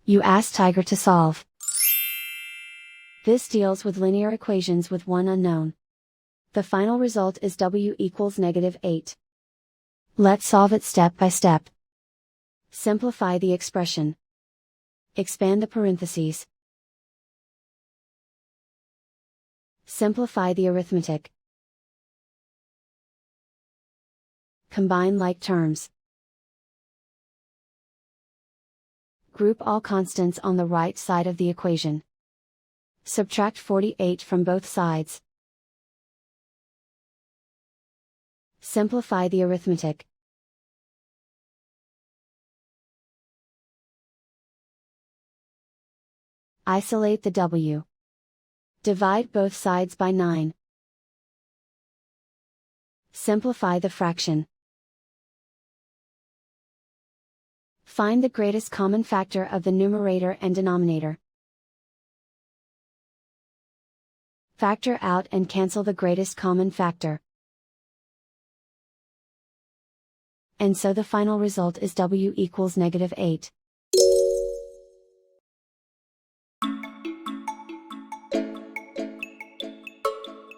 You ask Tiger to solve. This deals with linear equations with one unknown. The final result is w equals -8. Let's solve it step by step. Simplify the expression. Expand the parentheses. Simplify the arithmetic. Combine like terms. Group all constants on the right side of the equation. Subtract 48 from both sides. Simplify the arithmetic. Isolate the w. Divide both sides by 9. Simplify the fraction. Find the greatest common factor of the numerator and denominator. Factor out and cancel the greatest common factor. And so the final result is w equals -8.